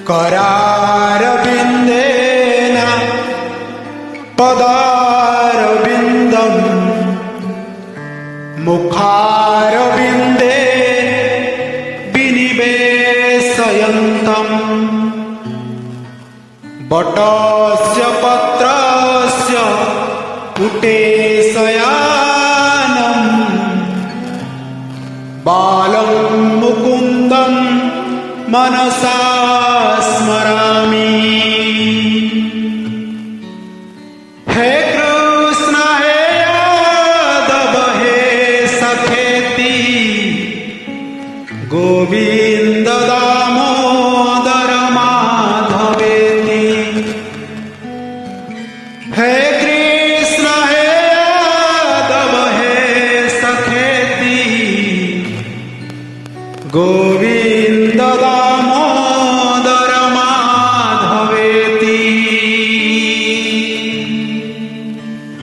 करारविन्देन पदारविन्दम् मुखारविन्दे विनिवेशयन्तम् वटस्य पत्रस्य पुटेशयानम् बालं मुकुन्दं मनसा स्मरामि। हे कृष्ण हे यादव हे सखेति गोविन्द दामोदर माधवेति। हे कृष्ण हे यादव हे सखेति गोविन्द